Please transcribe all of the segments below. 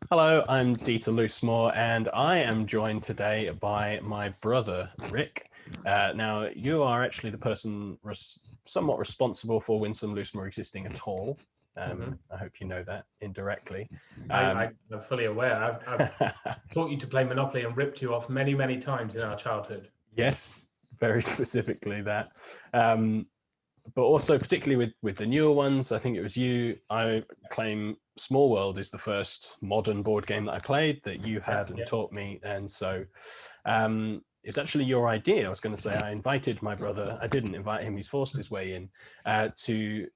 Hello, I'm Dieter Loosemore, and I am joined today by my brother, Rick. Now, you are actually the person somewhat responsible for Winsome Loosemore existing at all. hmm I hope you know that indirectly. I, Um, I'm fully aware. I've taught you to play Monopoly and ripped you off many, many times in our childhood. yes, very specifically that. Um, but also particularly with the newer ones, I think it was you. I claim Small World is the first modern board game that I played that you Yeah, had and yeah. taught me, and so it's actually your idea. I was going to say I invited my brother. I didn't invite him. He's forced his way in.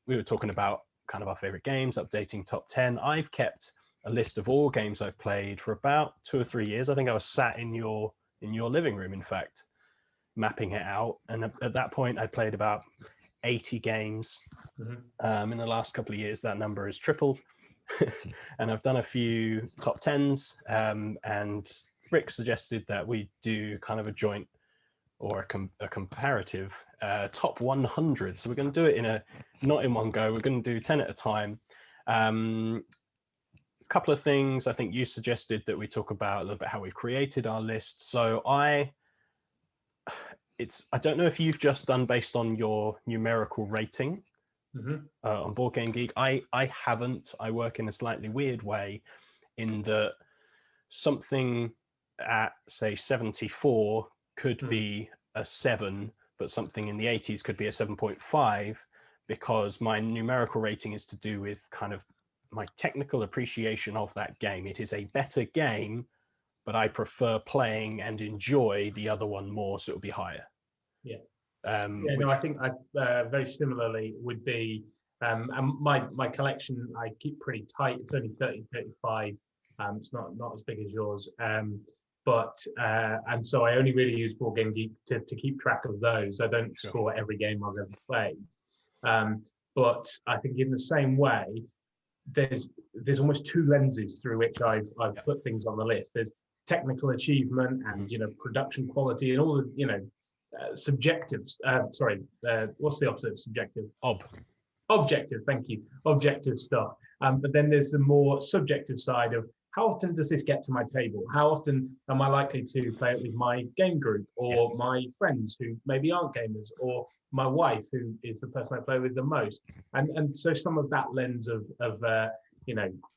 We were talking about kind of our favorite games, updating top 10. I've kept a list of all games I've played for about 2 or 3 years. I think I was sat in your living room, in fact, mapping it out. And at that point, I played about 80 games. hmm In the last couple of years, that number has tripled. And I've done a few top tens. And Rick suggested that we do kind of a joint or a comparative top 100. So we're going to do it not in one go. We're going to do 10 at a time. A couple of things. I think you suggested that we talk about a little bit how we've created our list. So I don't know if you've just done based on your numerical rating hmm on Board Game Geek. I haven't. I work in a slightly weird way in that something at say 74 could hmm be a 7, but something in the 80s could be a 7.5, because my numerical rating is to do with kind of my technical appreciation of that game. It is a better game, but I prefer playing and enjoy the other one more, so it'll be higher. Yeah. Yeah, no, Which I think I very similarly would be, and my collection I keep pretty tight. It's only 30, 35. It's not as big as yours. And so I only really use Board Game Geek to keep track of those. I don't Sure. score every game I've ever played. Um, but I think in the same way, there's almost two lenses through which I've Yeah. put things on the list. There's technical achievement Mhm. and production quality and all the subjective. Sorry, what's the opposite of subjective? Ob. Objective. Thank you. Objective stuff. But then there's the more subjective side of how often does this get to my table? How often am I likely to play it with my game group Yeah. or my friends who maybe aren't gamers or my wife who is the person I play with the most? And so some of that lens of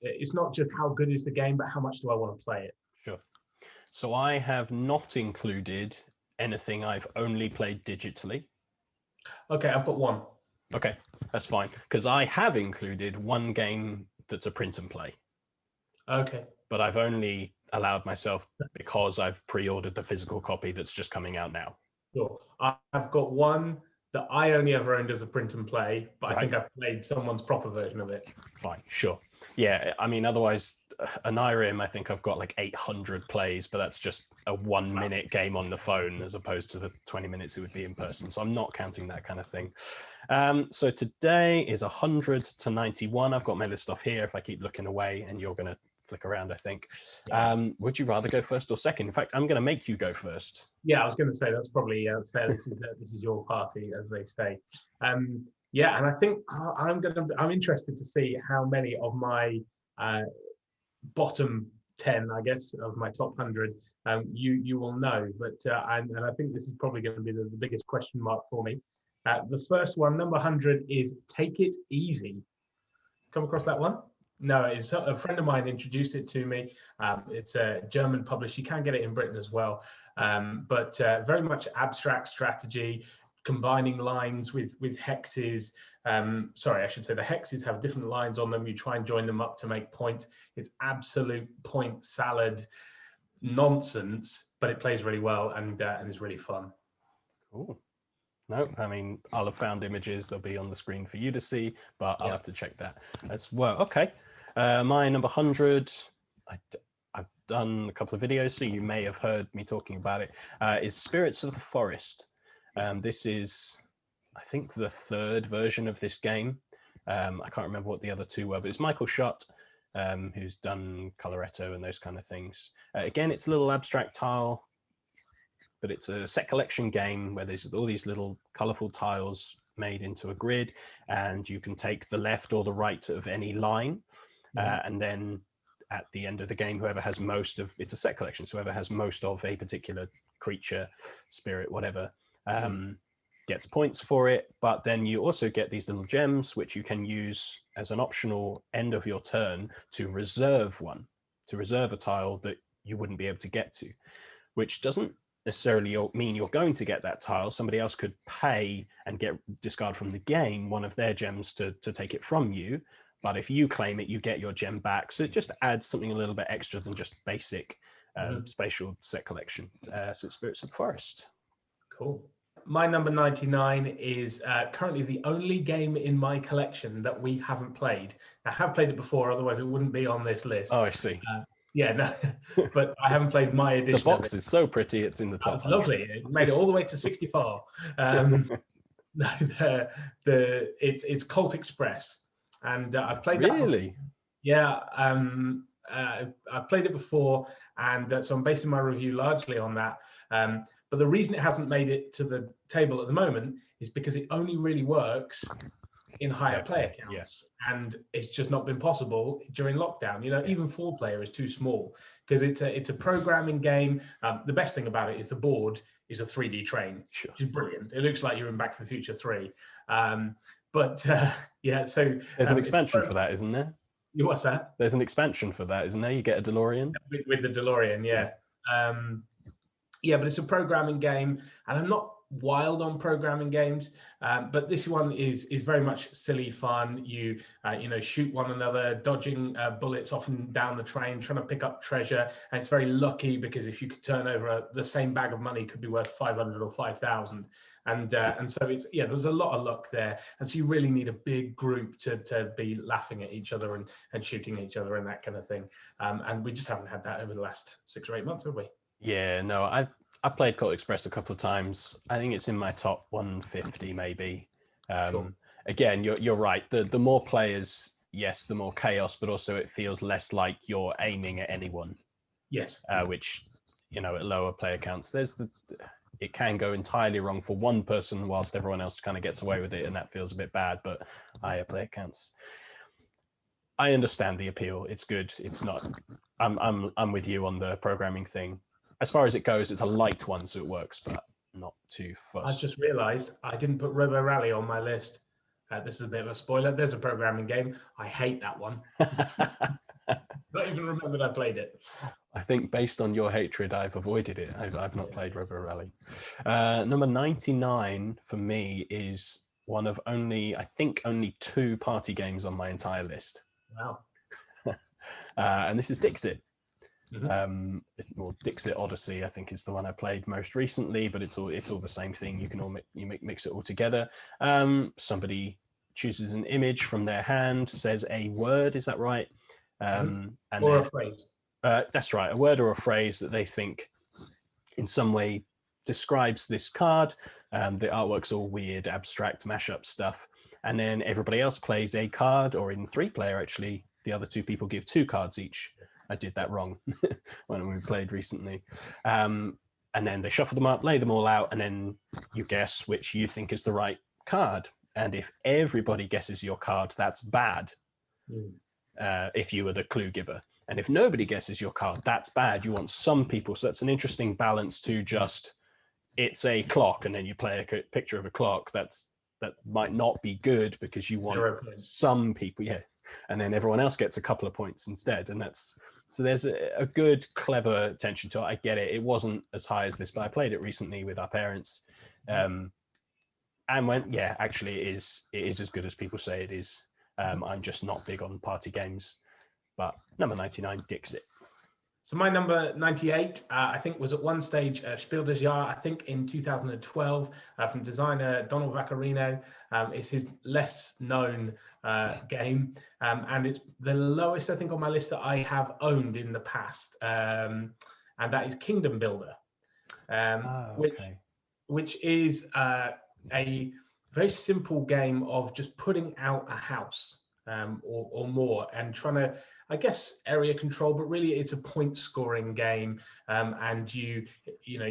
it's not just how good is the game, but how much do I want to play it? Sure. So I have not included anything I've only played digitally. Okay, I've got one. Okay, that's fine, because I have included one game that's a print and play, Okay. but I've only allowed myself because I've pre-ordered the physical copy that's just coming out now. Sure. I've got one that I only ever owned as a print and play, but I Right? think I've played someone's proper version of it. Fine, sure. Yeah, I mean, otherwise, an IRIM, I think I've got like 800 plays, but that's just a 1 minute game on the phone as opposed to the 20 minutes it would be in person. So I'm not counting that kind of thing. So today is 100 to 91. I've got my list off here if I keep looking away, and you're going to flick around, I think. Would you rather go first or second? In fact, I'm going to make you go first. Yeah, I was going to say that's probably fair. This is your party, as they say. Yeah, and I think I'm interested to see how many of my uh, bottom 10, I guess, of my top 100 you will know. And I think this is probably going to be the biggest question mark for me. The first one, number 100, is Take It Easy. Come across that one? No, it's a friend of mine introduced it to me. It's a German published. You can get it in Britain as well, but very much abstract strategy, combining lines with hexes. Sorry, I should say the hexes have different lines on them. You try and join them up to make points. It's absolute point salad nonsense, but it plays really well and is really fun. Cool. No, I mean, I'll have found images. They'll be on the screen for you to see, but I'll Yeah. have to check that as well. Okay. My number 100, I, have done a couple of videos, so you may have heard me talking about it, is Spirits of the Forest. This is, I think, the third version of this game. I can't remember what the other two were, but it's Michael Schott, who's done Coloretto and those kind of things. Again, it's a little abstract tile, but it's a set collection game where there's all these little colorful tiles made into a grid, and you can take the left or the right of any line, and then at the end of the game, whoever has most of, it's a set collection, so whoever has most of a particular creature, spirit, whatever, gets points for it. But then you also get these little gems, which you can use as an optional end of your turn to reserve one, to reserve a tile that you wouldn't be able to get to, which doesn't necessarily mean you're going to get that tile. Somebody else could pay and discard from the game one of their gems to take it from you. But if you claim it, you get your gem back. So it just adds something a little bit extra than just basic spatial set collection. So it's Spirits of the Forest. Cool. My number 99 is currently the only game in my collection that we haven't played. I have played it before, otherwise it wouldn't be on this list. Oh, I see. Yeah, no, but I haven't played my edition. The box is so pretty; it's in the top. It's lovely. It made it all the way to 64. No, it's Cult Express, and I've played that. Really? Yeah, I've played it before, and so I'm basing my review largely on that. But the reason it hasn't made it to the table at the moment is because it only really works in higher player counts. Yes. And it's just not been possible during lockdown. You know, even 4-player is too small because it's a programming game. The best thing about it is the board is a 3D train, which is brilliant. It looks like you're in Back to the Future 3. Yeah, so there's an expansion for that, isn't there? What's that? There's an expansion for that, isn't there? You get a DeLorean with the DeLorean, yeah. Yeah, but it's a programming game, and I'm not wild on programming games, but this one is very much silly fun. You shoot one another, dodging bullets off and down the train, trying to pick up treasure, and it's very lucky because if you could turn over the same bag of money could be worth 500 or 5,000, and so it's there's a lot of luck there, and so you really need a big group to be laughing at each other and shooting at each other and that kind of thing, and we just haven't had that over the last 6 or 8 months, have we? Yeah, no, I've played Cult Express a couple of times. I think it's in my top 150 maybe. Sure. Again, you're right. The more players, yes, the more chaos, but also it feels less like you're aiming at anyone. Yes. Which, at lower player counts, it can go entirely wrong for one person whilst everyone else kind of gets away with it, and that feels a bit bad. But higher player counts, I understand the appeal. It's good. It's not. I'm with you on the programming thing. As far as it goes, it's a light one, so it works, but not too fussed. I just realised I didn't put Robo Rally on my list. This is a bit of a spoiler. There's a programming game. I hate that one. Not even remembered I played it. I think based on your hatred, I've avoided it. I've not played Robo Rally. Number 99 for me is one of only 2 party games on my entire list. Wow. And this is Dixit. Dixit Odyssey, I think, is the one I played most recently, but it's all the same thing. You can all mix it all together. Somebody chooses an image from their hand, says a word. Is that right? Or a phrase. That's right, a word or a phrase that they think in some way describes this card. The artwork's all weird, abstract, mashup stuff, and then everybody else plays a card, or in 3-player actually, the other 2 people give 2 cards each. I did that wrong when we played recently. And then they shuffle them up, lay them all out, and then you guess which you think is the right card. And if everybody guesses your card, that's bad. If you were the clue giver. And if nobody guesses your card, that's bad. You want some people. So that's an interesting balance to just, it's a clock, and then you play a picture of a clock. That might not be good because you want some people, and then everyone else gets a couple of points instead. And so there's a good, clever tension to it. I get it. It wasn't as high as this, but I played it recently with our parents, and went, actually it is as good as people say it is. I'm just not big on party games. But number 99, Dixit. So my number 98, I think, was at one stage Spiel des Jahres, I think in 2012, from designer Donald Vaccarino. It's his less known game, and it's the lowest, I think, on my list that I have owned in the past, and that is Kingdom Builder, which is a very simple game of just putting out a house or more, and trying to, I guess, area control, but really it's a point scoring game, and you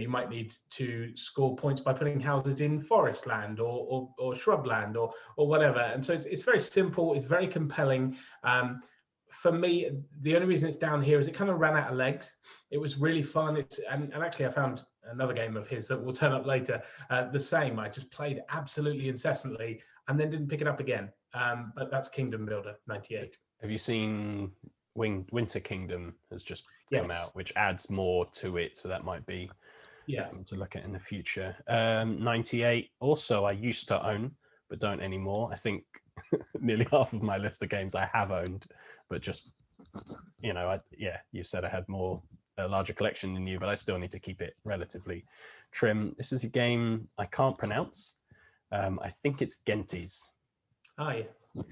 might need to score points by putting houses in forest land or shrub land or whatever. And so it's very simple, it's very compelling. for me, the only reason it's down here is it kind of ran out of legs. It was really fun. And actually I found another game of his that will turn up later, the same. I just played absolutely incessantly and then didn't pick it up again. But that's Kingdom Builder 98. Have you seen Winter Kingdom has just come Yes. out, which adds more to it, so that might be something to look at in the future. 98 also I used to own, but don't anymore. I think nearly half of my list of games I have owned, but just, you know, you said I had a larger collection than you, but I still need to keep it relatively trim. This is a game I can't pronounce. I think it's Gentes. Oh, yeah.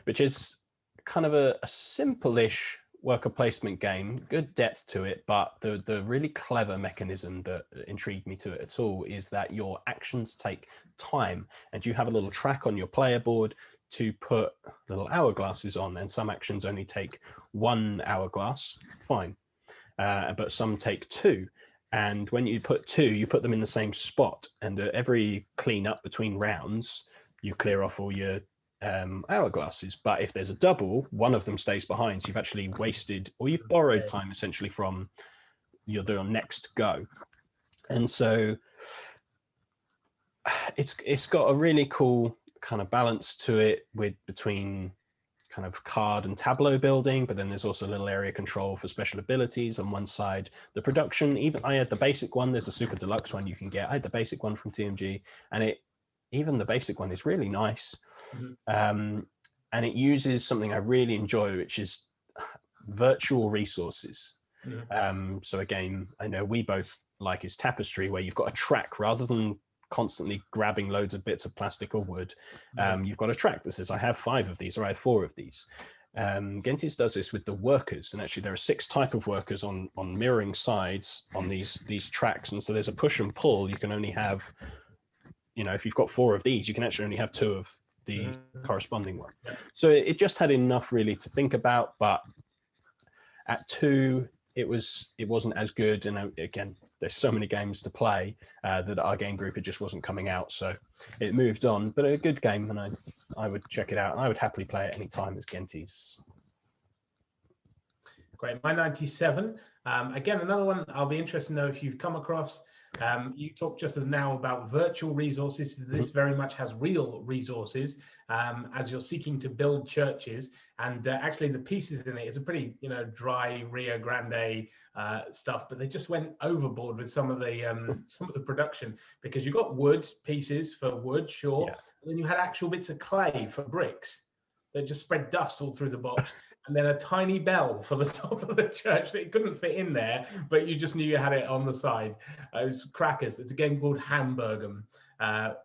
Which is kind of a simple-ish worker placement game, good depth to it, but the really clever mechanism that intrigued me to it at all is that your actions take time, and you have a little track on your player board to put little hourglasses on, and some actions only take 1 hourglass, fine, but some take 2. And when you put 2, you put them in the same spot, and every clean up between rounds, you clear off all your hourglasses. But if there's a double, one of them stays behind, so you've actually wasted, or you've borrowed time essentially from your next go. And so it's got a really cool kind of balance to it between kind of card and tableau building, but then there's also a little area control for special abilities on one side. The production, even I had the basic one, there's a super deluxe one you can get. I had the basic one from TMG, and even the basic one is really nice. And it uses something I really enjoy, which is virtual resources. So a game I know we both like is Tapestry, where you've got a track rather than constantly grabbing loads of bits of plastic or wood. You've got a track that says I have 5 of these or I have 4 of these. Gentes does this with the workers, and actually there are 6 type of workers on mirroring sides on these tracks, and so there's a push and pull. You can only have, you know, if you've got 4 of these, you can actually only have 2 of the corresponding one. So it just had enough really to think about, but at 2 it wasn't as good. And again, there's so many games to play that our game group, it just wasn't coming out, so it moved on. But a good game, and I would check it out, and I would happily play it any time as Gentes. Great. My 97, again, another one I'll be interested to know if you've come across. You talked just now about virtual resources. This very much has real resources as you're seeking to build churches. And actually the pieces in it is a pretty, dry Rio Grande stuff, but they just went overboard with some of the production, because you got wood pieces for wood, sure. Yeah. And then you had actual bits of clay for bricks that just spread dust all through the box. And then a tiny bell for the top of the church that it couldn't fit in there, but you just knew you had it on the side. It was crackers. It's a game called Hamburgum,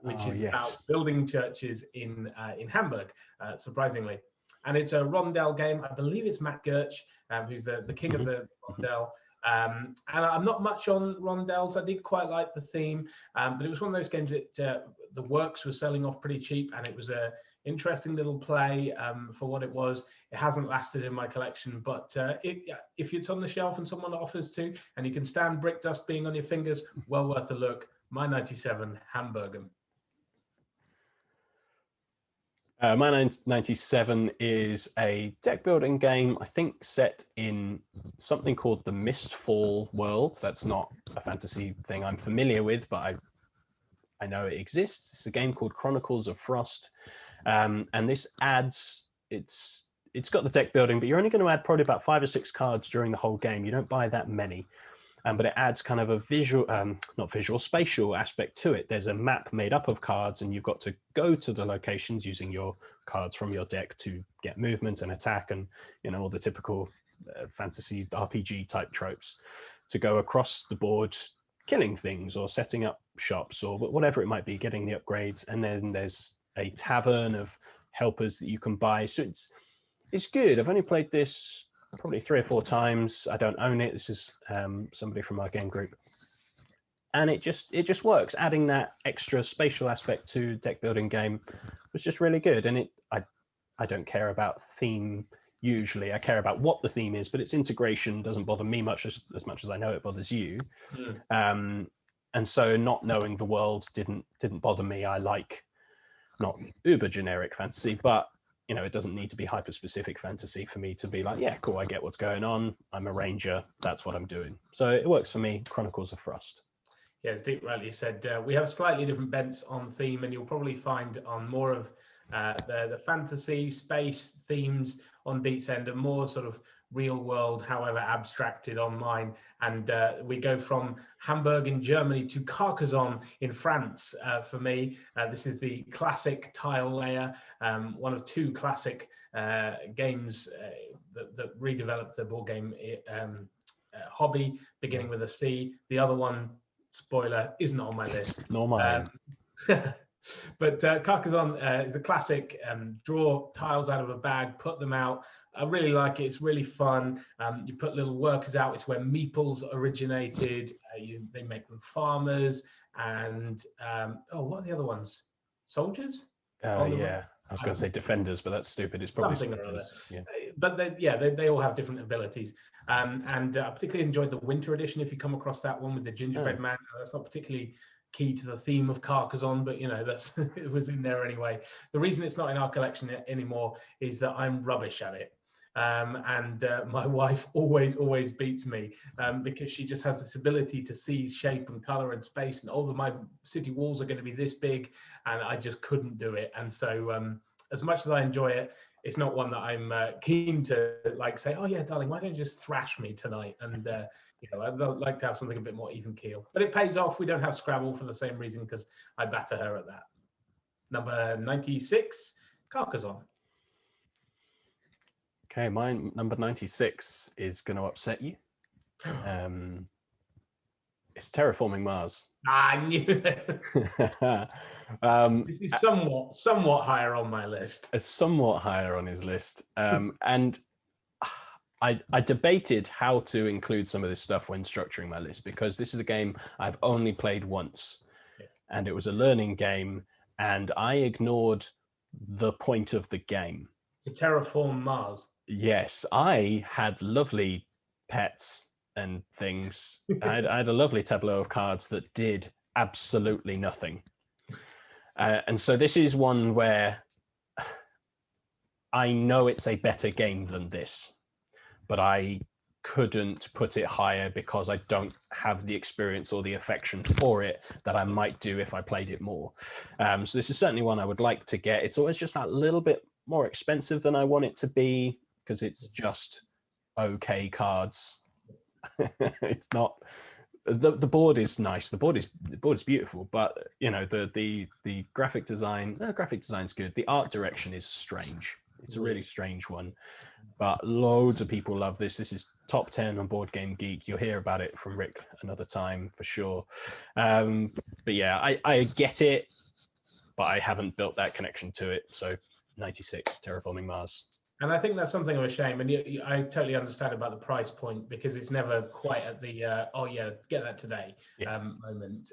which is about building churches in Hamburg, surprisingly. And it's a rondel game. I believe it's Matt Gertsch, who's the king of the rondel. And I'm not much on rondels. I did quite like the theme, but it was one of those games that the works were selling off pretty cheap, and it was a interesting little play for what it was. It hasn't lasted in my collection, but if it's on the shelf and someone offers to, and you can stand brick dust being on your fingers, well worth a look. My 97, Hamburgum. My 97 is a deck building game, I think set in something called the Mistfall world. That's not a fantasy thing I'm familiar with, but I know it exists. It's a game called Chronicles of Frost. And this adds, it's got the deck building, but you're only going to add probably about 5 or 6 cards during the whole game. You don't buy that many, but it adds kind of a visual, not visual, spatial aspect to it. There's a map made up of cards, and you've got to go to the locations using your cards from your deck to get movement and attack, and all the typical fantasy RPG type tropes to go across the board, killing things or setting up shops or whatever it might be, getting the upgrades. And then there's a tavern of helpers that you can buy. So it's good. I've only played this probably 3 or 4 times. I don't own it. This is somebody from our game group, and it just works. Adding that extra spatial aspect to deck building game was just really good. And I don't care about theme usually. I care about what the theme is, but its integration doesn't bother me much as much as I know it bothers you. And so not knowing the world didn't bother me. I like not uber generic fantasy, but you know, it doesn't need to be hyper specific fantasy for me to be like, yeah, cool, I get what's going on. I'm a ranger. That's what I'm doing. So it works for me. Chronicles of Frost. Yeah, as Dick rightly said, we have slightly different bents on theme, and you'll probably find on more of the fantasy space themes on Deet's end, and more sort of real world, however abstracted, on mine. And we go from Hamburg in Germany to Carcassonne in France. For me, this is the classic tile layer, one of two classic games that redeveloped the board game hobby, beginning with a C. The other one, spoiler, isn't on my list. Nor mine. But Carcassonne is a classic. Draw tiles out of a bag, put them out. I really like it. It's really fun. You put little workers out. It's where meeples originated. They make them farmers. And what are the other ones? Soldiers? Yeah, I was going to say defenders, but that's stupid. It's probably something or other. Yeah. But they all have different abilities. And I particularly enjoyed the winter edition. If you come across that one with the gingerbread man, that's not particularly key to the theme of Carcassonne, but you know, that's it was in there anyway. The reason it's not in our collection anymore is that I'm rubbish at it. And my wife always beats me because she just has this ability to see shape and color and space, and my city walls are going to be this big, and I just couldn't do it. And so as much as I enjoy it, it's not one that I'm keen to like say, oh yeah, darling, why don't you just thrash me tonight? And you know, I'd like to have something a bit more even keel. But it pays off. We don't have Scrabble for the same reason, because I batter her at that. Number 96, Carcassonne. Okay, mine number 96 is going to upset you. It's Terraforming Mars. I knew it. This is somewhat higher on my list. It's somewhat higher on his list. And I debated how to include some of this stuff when structuring my list, because this is a game I've only played once, and it was a learning game, and I ignored the point of the game. To terraform Mars. Yes, I had lovely pets and things. I had a lovely tableau of cards that did absolutely nothing. And so this is one where I know it's a better game than this, but I couldn't put it higher because I don't have the experience or the affection for it that I might do if I played it more. So this is certainly one I would like to get. It's always just that little bit more expensive than I want it to be, because it's just okay cards. It's not, the board is nice. The board is beautiful, but you know, the graphic design's good. The art direction is strange. It's a really strange one, but loads of people love this. This is top 10 on Board Game Geek. You'll hear about it from Rick another time for sure. But yeah, I get it, but I haven't built that connection to it. So 96, Terraforming Mars. And I think that's something of a shame. And I totally understand about the price point, because it's never quite at the, oh yeah, get that today moment.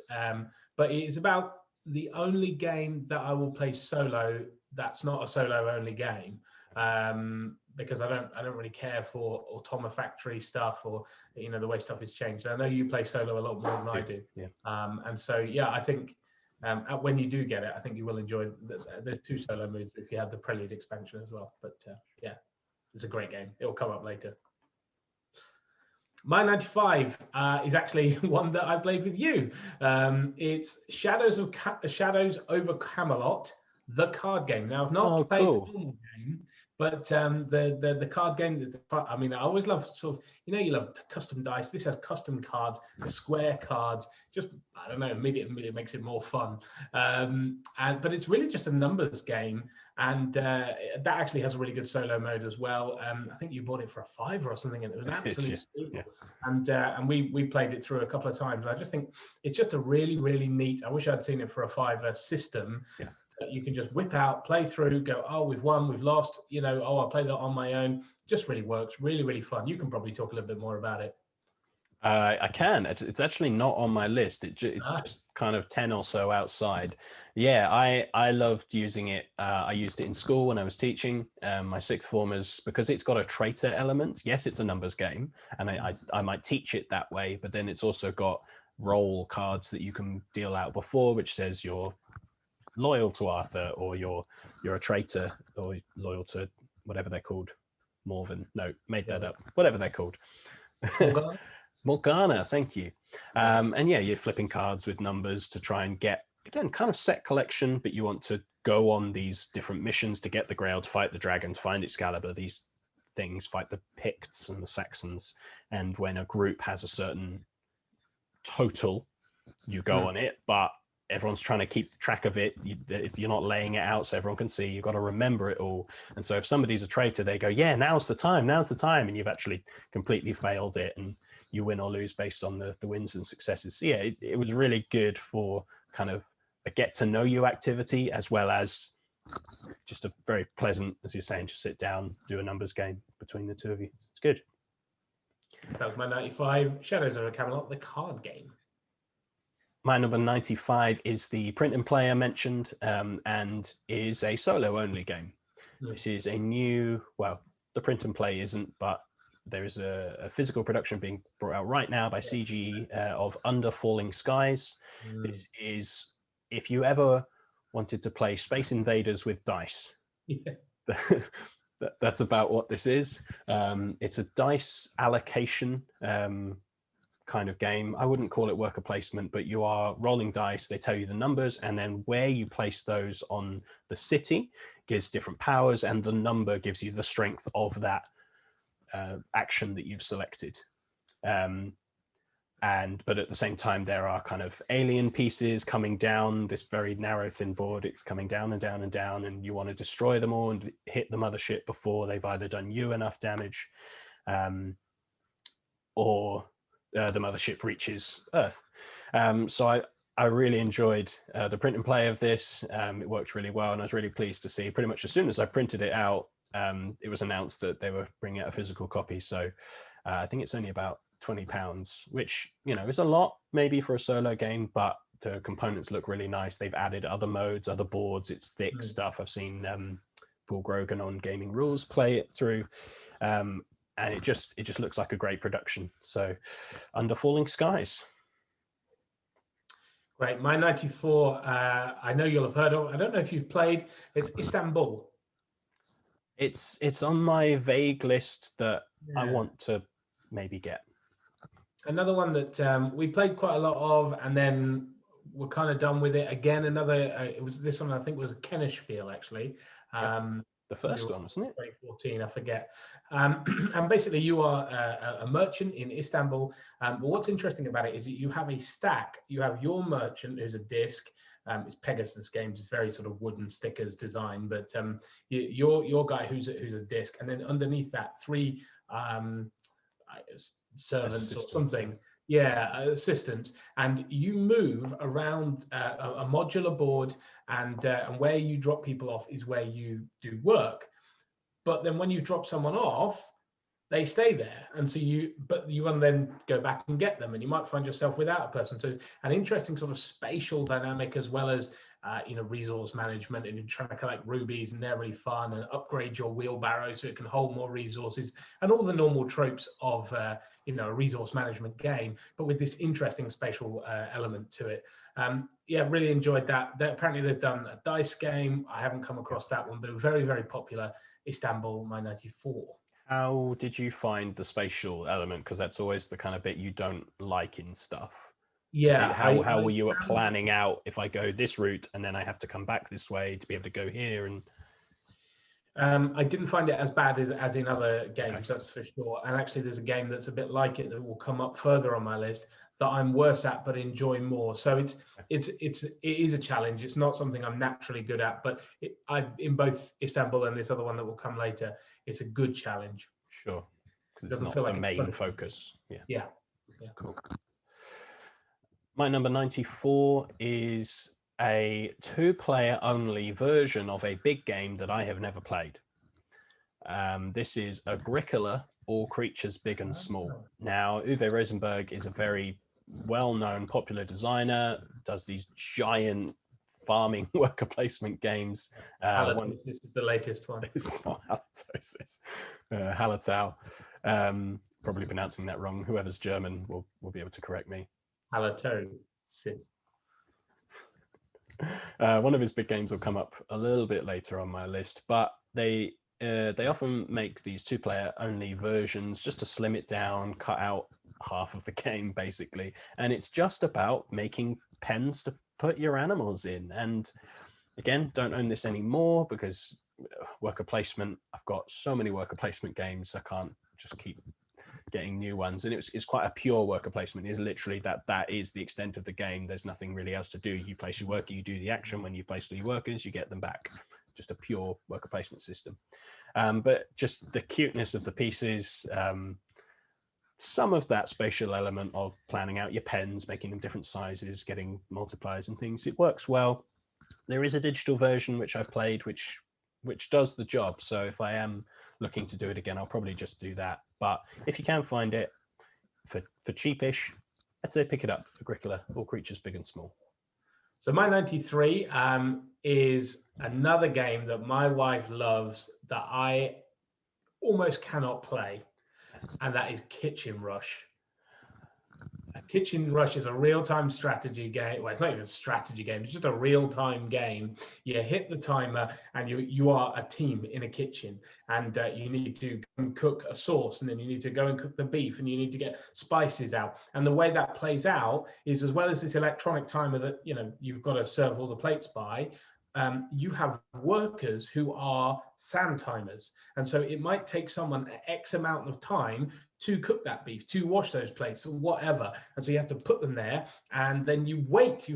But it's about the only game that I will play solo that's not a solo only game. Because I don't really care for Automa Factory stuff, or you know, the way stuff has changed. I know you play solo a lot more than I do. Yeah. And so yeah, I think when you do get it, I think you will enjoy. There's 2 solo modes if you have the Prelude expansion as well. But yeah, it's a great game. It will come up later. My 95 is actually one that I played with you. It's Shadows over Camelot, the card game. Now I've not played the normal game, but the card game. I mean, I always love sort of, you know, you love custom dice. This has custom cards, the square cards. Just, I don't know, maybe it makes it more fun. But it's really just a numbers game, and that actually has a really good solo mode as well. I think you bought it for a $5 or something, and it was an absolute steal. Yeah. And we played it through a couple of times. And I just think it's just a really, really neat. I wish I'd seen it for a $5 system. Yeah. That you can just whip out, play through, go, oh, we've won, we've lost, you know, oh, I'll play that on my own. Just really works, really, really fun. You can probably talk a little bit more about it. I can. It's actually not on my list. It's just kind of 10 or so outside. Yeah, I loved using it. I used it in school when I was teaching my sixth formers, because it's got a traitor element. Yes, it's a numbers game, and I might teach it that way, but then it's also got roll cards that you can deal out before, which says your loyal to Arthur, or you're a traitor, or loyal to whatever they're called. Morven, no, made that up. Whatever they're called. Morgana? Morgana, thank you. And yeah, you're flipping cards with numbers to try and get, again, kind of set collection, but you want to go on these different missions to get the Grail, to fight the dragon, to find Excalibur, these things, fight the Picts and the Saxons. And when a group has a certain total, you go on it, but everyone's trying to keep track of it. If you're not laying it out so everyone can see, you've got to remember it all. And so if somebody's a traitor, they go, yeah, now's the time, and you've actually completely failed it, and you win or lose based on the wins and successes. So yeah, it was really good for kind of a get to know you activity, as well as just a very pleasant, as you're saying, just sit down, do a numbers game between the two of you. It's good. That was my 95. Shadows of Camelot, the card game. My number 95 is the print and play I mentioned, and is a solo only game. This is a new, well, the print and play isn't, but there is a physical production being brought out right now by CG of Under Falling Skies. This is, if you ever wanted to play Space Invaders with dice, that's about what this is. It's a dice allocation kind of game. I wouldn't call it worker placement, but you are rolling dice. They tell you the numbers, and then where you place those on the city gives different powers, and the number gives you the strength of that action that you've selected. But at the same time, there are kind of alien pieces coming down this very narrow, thin board. It's coming down and down and down, and you want to destroy them all and hit the mothership before they've either done you enough damage, or the mothership reaches Earth. So I really enjoyed the print and play of this. It worked really well, and I was really pleased to see pretty much as soon as I printed it out, it was announced that they were bringing out a physical copy. So I think it's only about £20, which, you know, is a lot maybe for a solo game, but the components look really nice. They've added other modes, other boards. It's thick stuff. I've seen Paul Grogan on Gaming Rules play it through. And it just looks like a great production. So Under Falling Skies. Great. My 94, I know you'll have heard of. I don't know if you've played. It's Istanbul. It's on my vague list that I want to maybe get. Another one that we played quite a lot of, and then we're kind of done with it. Again, another, it was this one, I think, was a Kennerspiel, actually. The first one, wasn't it? 2014, I forget. And basically, you are a merchant in Istanbul. But what's interesting about it is that you have a stack. You have your merchant, who's a disc. It's Pegasus Games. It's very sort of wooden stickers design. But your guy who's a disc, and then underneath that, three servants or something. Assistants, and you move around a modular board, and where you drop people off is where you do work. But then when you drop someone off, they stay there, and so you want to then go back and get them, and you might find yourself without a person. So an interesting sort of spatial dynamic, as well as resource management, and you're trying to collect rubies, and they're really fun, and upgrade your wheelbarrow so it can hold more resources, and all the normal tropes of a resource management game, but with this interesting spatial element to it. Really enjoyed that. Apparently they've done a dice game. I haven't come across that one, but very, very popular. Istanbul, my 94. How did you find the spatial element? Because that's always the kind of bit you don't like in stuff. How were you at planning out, if I go this route and then I have to come back this way to be able to go here? And I didn't find it as bad as in other games, that's for sure. And actually, there's a game that's a bit like it that will come up further on my list that I'm worse at but enjoy more. So it is a challenge. It's not something I'm naturally good at, but in both Istanbul and this other one that will come later, it's a good challenge. Sure, because it's not the main focus. Yeah. Cool. My number 94 is a 2-player only version of a big game that I have never played. This is Agricola, All Creatures Big and Small. Now, Uwe Rosenberg is a very well-known, popular designer, does these giant farming worker placement games. Halitosis is the latest one. It's not halitosis. Hallertau. Probably pronouncing that wrong. Whoever's German will be able to correct me. Halitosis. One of his big games will come up a little bit later on my list, but they often make these two-player only versions just to slim it down, cut out half of the game basically, and it's just about making pens to put your animals in. And again, don't own this anymore because worker placement, I've got so many worker placement games, I can't just keep getting new ones. And it's quite a pure worker placement. It's literally that is the extent of the game. There's nothing really else to do. You place your worker, you do the action. When you place your workers, you get them back. Just a pure worker placement system. But just the cuteness of the pieces, some of that spatial element of planning out your pens, making them different sizes, getting multipliers and things, it works well. There is a digital version which I've played, which does the job. So if I am looking to do it again, I'll probably just do that. But if you can find it for cheapish, I'd say pick it up. Agricola, All Creatures Big and Small. So my 93 is another game that my wife loves that I almost cannot play, and that is Kitchen Rush. Kitchen Rush is a real-time strategy game. Well, it's not even a strategy game. It's just a real-time game. You hit the timer, and you are a team in a kitchen, and you need to go and cook a sauce, and then you need to go and cook the beef, and you need to get spices out. And the way that plays out is, as well as this electronic timer that you've got to serve all the plates by, you have workers who are sand timers. And so it might take someone X amount of time to cook that beef, to wash those plates, or whatever. And so you have to put them there, and then you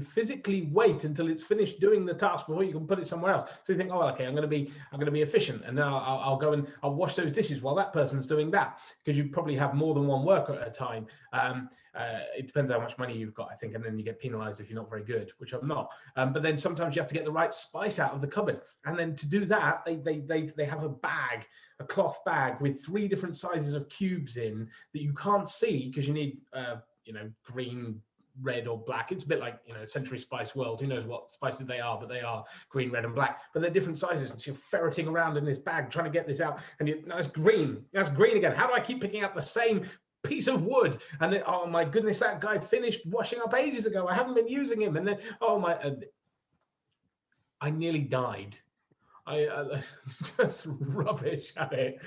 physically wait until it's finished doing the task before you can put it somewhere else. So you think, oh, okay, I'm going to be efficient, and then I'll go and I'll wash those dishes while that person's doing that, because you probably have more than one worker at a time. It depends how much money you've got, I think, and then you get penalized if you're not very good, which I'm not. But then sometimes you have to get the right spice out of the cupboard, and then to do that, they have a cloth bag with 3 different sizes of cubes in that you can't see because you need green, red, or black. It's a bit like Century Spice World. Who knows what spices they are, but they are green, red, and black. But they're different sizes, and so you're ferreting around in this bag trying to get this out, and that's green. That's green again. How do I keep picking up the same piece of wood? And then, oh my goodness, that guy finished washing up ages ago. I haven't been using him. And then, oh my, I nearly died. I just rubbish at it.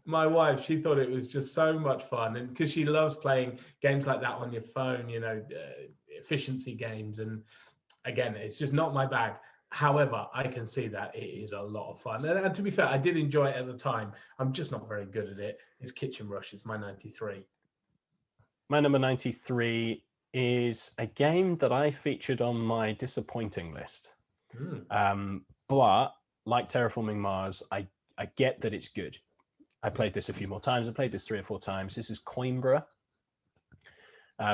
My wife, she thought it was just so much fun, and because she loves playing games like that on your phone, efficiency games, and again, it's just not my bag. However, I can see that it is a lot of fun, and to be fair, I did enjoy it at the time. I'm just not very good at it. It's Kitchen Rush. It's my 93. My number 93 is a game that I featured on my disappointing list. But like Terraforming Mars, I get that it's good. I played this a few more times. I played this 3 or 4 times. This is Coimbra,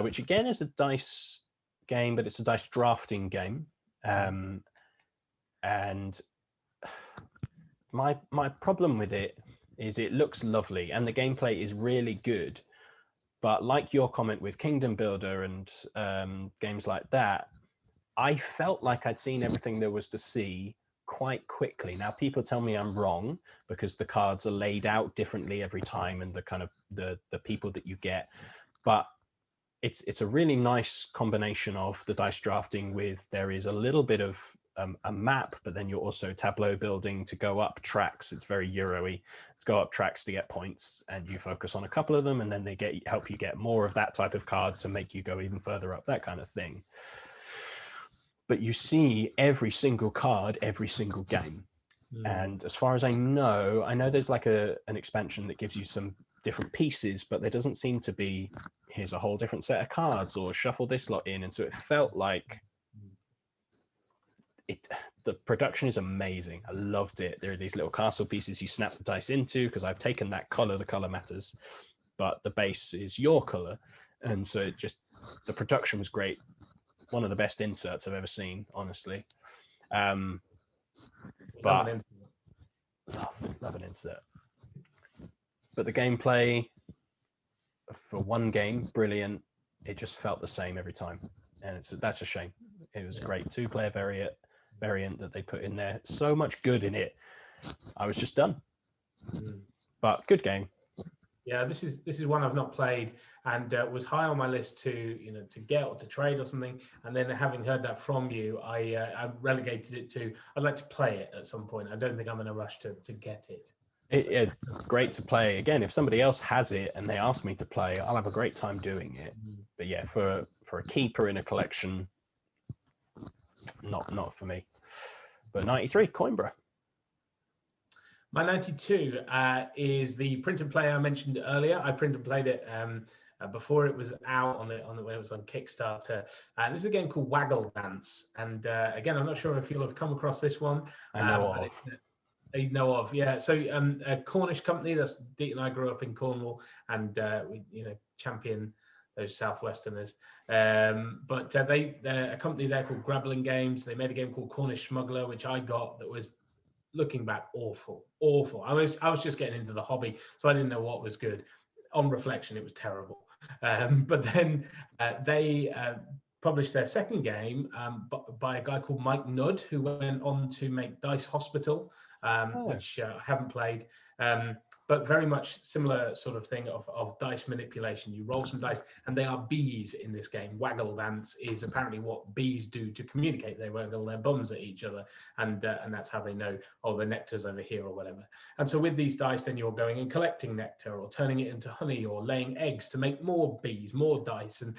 which again is a dice game, but it's a dice drafting game. And my problem with it is it looks lovely and the gameplay is really good. But like your comment with Kingdom Builder and games like that, I felt like I'd seen everything there was to see quite quickly. Now, people tell me I'm wrong because the cards are laid out differently every time and the kind of the people that you get. But it's a really nice combination of the dice drafting with, there is a little bit of a map, but then you're also tableau building to go up tracks. It's very Euro-y. To go up tracks to get points, and you focus on a couple of them, and then they help you get more of that type of card to make you go even further up, that kind of thing. But you see every single card, every single game. And as far as I know there's like an expansion that gives you some different pieces, but there doesn't seem to be, here's a whole different set of cards or shuffle this lot in. And so it felt like the production is amazing. I loved it. There are these little castle pieces you snap the dice into, because I've taken that color, the color matters, but the base is your color. And so the production was great. One of the best inserts I've ever seen, honestly. But love an insert. But the gameplay for one game, brilliant. It just felt the same every time, and that's a shame. It was a great 2-player variant that they put in there. So much good in it. I was just done. But good game. Yeah, this is one I've not played, and was high on my list to to get or to trade or something. And then having heard that from you, I relegated it to I'd like to play it at some point. I don't think I'm in a rush to get it. Great to play again. If somebody else has it and they ask me to play, I'll have a great time doing it. But yeah, for a keeper in a collection, not for me. But 93, Coimbra. My 92 is the print and play I mentioned earlier. I print and played it before it was out on the when it was on Kickstarter. This is a game called Waggle Dance, and again, I'm not sure if you'll have come across this one. I know of. You know of, yeah. So a Cornish company. That's Deet and I grew up in Cornwall, and we champion those Southwesterners. But they're a company there called Grabbling Games. They made a game called Cornish Smuggler, which I got, that was, looking back, awful. I was just getting into the hobby, so I didn't know what was good. On reflection, it was terrible. But then they published their second game by a guy called Mike Nudd, who went on to make Dice Hospital, which I haven't played. But very much similar sort of thing of dice manipulation. You roll some dice, and they are bees in this game. Waggle Dance is apparently what bees do to communicate. They waggle their bums at each other, and that's how they know, oh, the nectar's over here or whatever. And so with these dice, then you're going and collecting nectar or turning it into honey or laying eggs to make more bees, more dice. And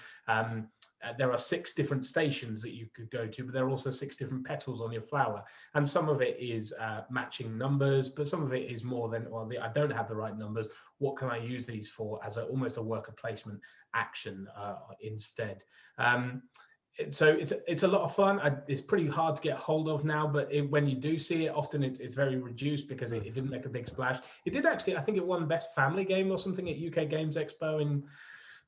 there are 6 different stations that you could go to, but there are also 6 different petals on your flower. And some of it is matching numbers, but some of it is more than, well, I don't have the right numbers. What can I use these for as almost a worker placement action instead? So it's a lot of fun. It's pretty hard to get hold of now, but when you do see it, often it's very reduced because it didn't make a big splash. It did actually, I think it won Best Family Game or something at UK Games Expo in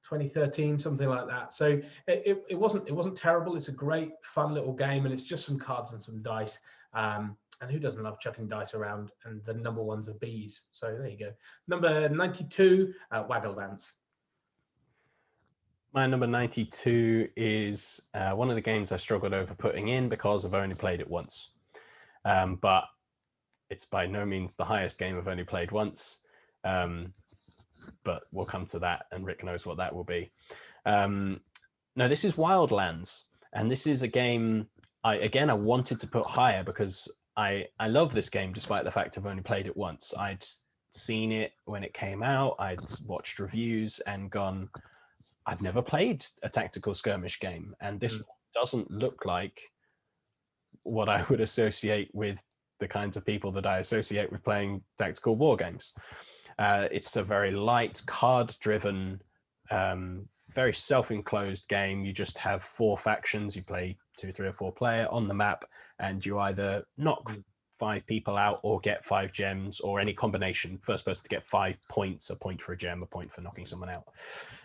2013, something like that. So it wasn't terrible. It's a great, fun little game, and it's just some cards and some dice. And who doesn't love chucking dice around? And the number ones are bees. So there you go. Number 92, Waggle Dance. My number 92 is one of the games I struggled over putting in because I've only played it once. But it's by no means the highest game I've only played once. But we'll come to that, and Rick knows what that will be. No, this is Wildlands, and this is a game I wanted to put higher because I love this game despite the fact I've only played it once. I'd seen it when it came out, I'd watched reviews and gone, I've never played a tactical skirmish game, and this doesn't look like what I would associate with the kinds of people that I associate with playing tactical war games. It's a very light, card-driven, very self-enclosed game. You just have 4 factions. You play 2, 3, or 4 player on the map, and you either knock 5 people out or get 5 gems, or any combination. First person to get 5 points, a point for a gem, a point for knocking someone out.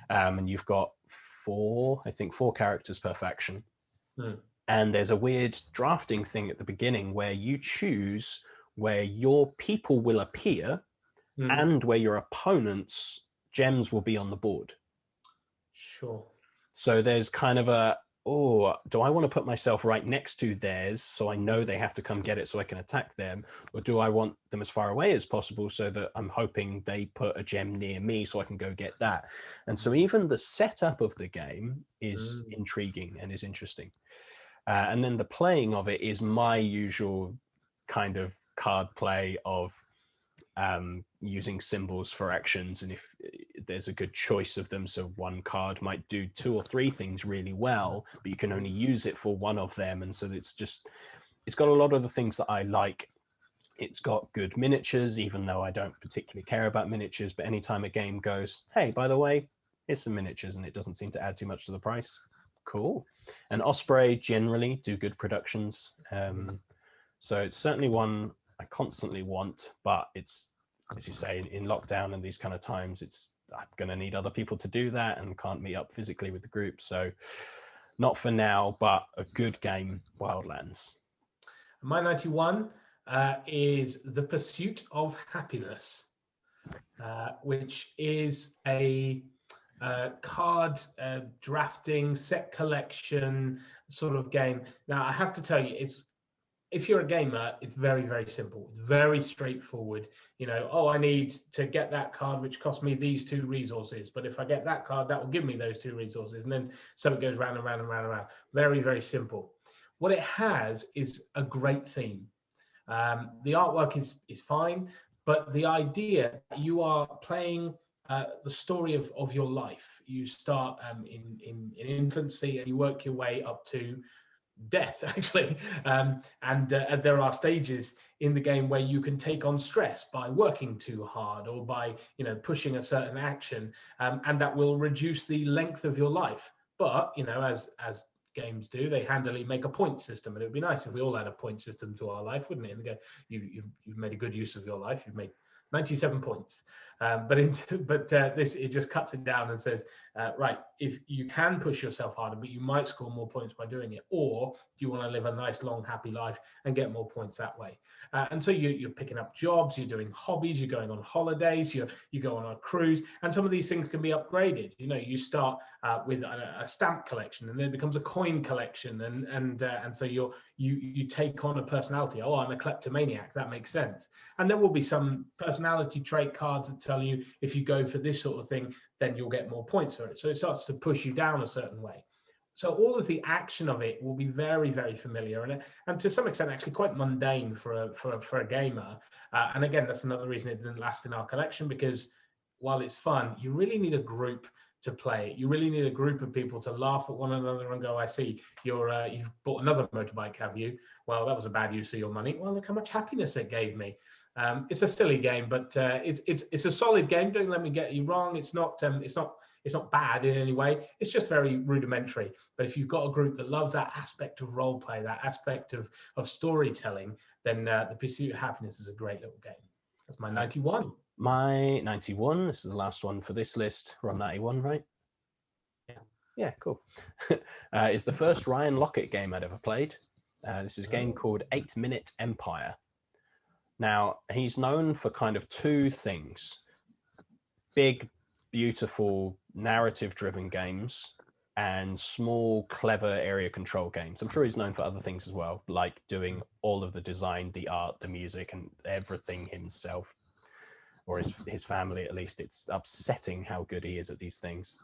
And you've got 4 characters per faction. And there's a weird drafting thing at the beginning where you choose where your people will appear and where your opponent's gems will be on the board. Sure. So there's kind of a, do I want to put myself right next to theirs so I know they have to come get it so I can attack them? Or do I want them as far away as possible so that I'm hoping they put a gem near me so I can go get that? And so even the setup of the game is intriguing and is interesting. And then the playing of it is my usual kind of card play of using symbols for actions, and if there's a good choice of them, so one card might do 2 or 3 things really well, but you can only use it for one of them, and so it's got a lot of the things that I like. It's got good miniatures, even though I don't particularly care about miniatures, but anytime a game goes, hey, by the way, here's some miniatures, and it doesn't seem to add too much to the price, cool. And Osprey generally do good productions, so it's certainly one I constantly want, but it's, as you say, in lockdown and these kind of times, I'm going to need other people to do that and can't meet up physically with the group. So not for now, but a good game, Wildlands. My 91 is The Pursuit of Happiness, which is a card drafting, set collection sort of game. Now, I have to tell you, if you're a gamer, it's very, very simple. It's very straightforward. You know, oh, I need to get that card, which costs me these 2 resources. But if I get that card, that will give me those 2 resources. And then so it goes round and round and round and round. Very, very simple. What it has is a great theme. The artwork is fine, but the idea you are playing the story of your life. You start in infancy and you work your way up to death, actually. And there are stages in the game where you can take on stress by working too hard or by, you know, pushing a certain action, and that will reduce the length of your life. But, you know, as games do, they handily make a point system, and it would be nice if we all had a point system to our life, wouldn't it? And go, you've made a good use of your life. You've made 97 points. This, it just cuts it down and says, right, if you can push yourself harder, but you might score more points by doing it, or do you want to live a nice, long, happy life and get more points that way? And so you're picking up jobs, you're doing hobbies, you're going on holidays, you go on a cruise, and some of these things can be upgraded. You know, you start with a stamp collection, and then it becomes a coin collection, and so you take on a personality. Oh, I'm a kleptomaniac. That makes sense. And there will be some personality trait cards that tell you if you go for this sort of thing, then you'll get more points for it. So it starts to push you down a certain way. So all of the action of it will be very, very familiar, and to some extent actually quite mundane for a gamer. And again, that's another reason it didn't last in our collection, because while it's fun, you really need a group to play it. You really need a group of people to laugh at one another and go, I see you've bought another motorbike, have you? Well, that was a bad use of your money. Well, look how much happiness it gave me. It's a silly game, but it's a solid game. Don't let me get you wrong. It's not bad in any way. It's just very rudimentary. But if you've got a group that loves that aspect of role play, that aspect of storytelling, then The Pursuit of Happiness is a great little game. That's my 91. My 91, this is the last one for this list. We're on 91, right? Yeah, cool. Is the first Ryan Lockett game I'd ever played. This is a game called 8 Minute Empire. Now, he's known for kind of 2 things. Big, beautiful, narrative-driven games and small, clever area control games. I'm sure he's known for other things as well, like doing all of the design, the art, the music, and everything himself, or his family at least. It's upsetting how good he is at these things.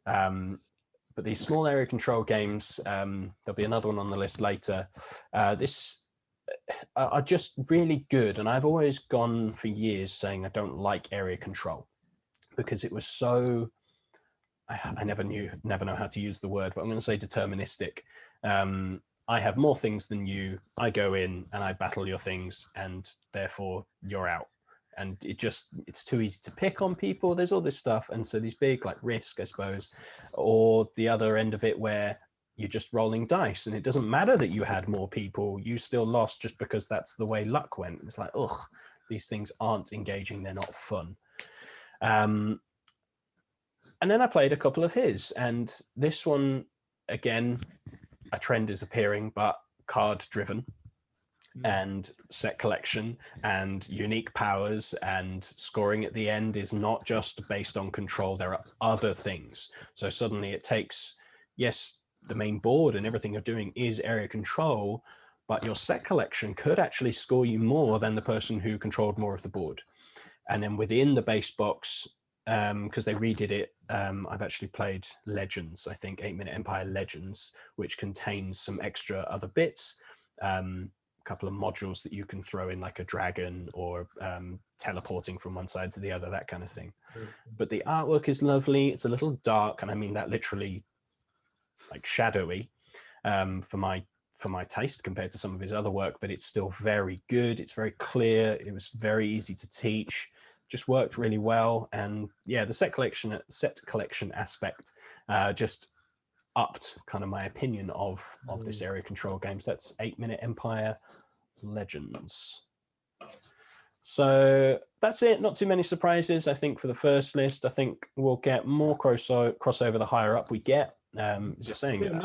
But these small area control games, there'll be another one on the list later. This are just really good, and I've always gone for years saying I don't like area control because it was so, I never know how to use the word, but I'm going to say deterministic. I have more things than you. I go in and I battle your things, and therefore you're out. And it's too easy to pick on people. There's all this stuff. And so these big, like Risk, I suppose, or the other end of it where you're just rolling dice and it doesn't matter that you had more people, you still lost just because that's the way luck went. It's like, ugh, these things aren't engaging. They're not fun. And then I played a couple of his, and this one, again, a trend is appearing, but card driven. And set collection and unique powers, and scoring at the end is not just based on control. There are other things. So suddenly it takes, yes, the main board and everything you're doing is area control, but your set collection could actually score you more than the person who controlled more of the board. And then within the base box, because they redid it, I've actually played Legends, I think 8 Minute Empire Legends, which contains some extra other bits. Couple of modules that you can throw in, like a dragon or teleporting from one side to the other, that kind of thing. But the artwork is lovely. It's a little dark, and I mean that literally, like shadowy, for my taste compared to some of his other work, but it's still very good. It's very clear. It was very easy to teach, just worked really well. And yeah, the set collection aspect just upped kind of my opinion of this area control games. That's 8 Minute Empire Legends. So that's it. Not too many surprises, I think, for the first list. I think we'll get more crossover the higher up we get. As you're saying,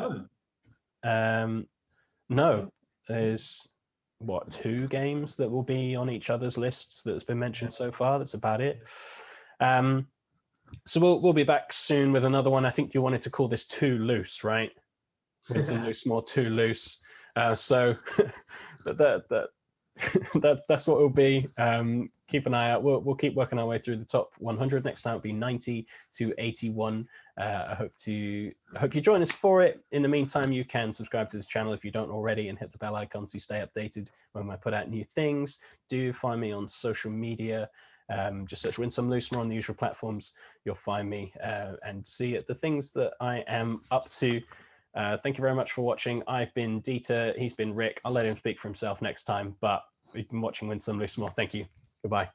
no, there's what, 2 games that will be on each other's lists that's been mentioned so far. That's about it. So we'll be back soon with another one. I think you wanted to call this Too Loose, right? It's a loose, more Too Loose. So That's what it'll be. Keep an eye out. We'll keep working our way through the top 100. Next time it'll be 90 to 81. I hope you join us for it. In the meantime, you can subscribe to this channel if you don't already, and hit the bell icon so you stay updated when I put out new things. Do find me on social media. Just search Win Some Lose More on the usual platforms. You'll find me and see the things that I am up to. Thank you very much for watching. I've been Dieter. He's been Rick. I'll let him speak for himself next time, but we've been watching Win Some Lose More. Thank you. Goodbye.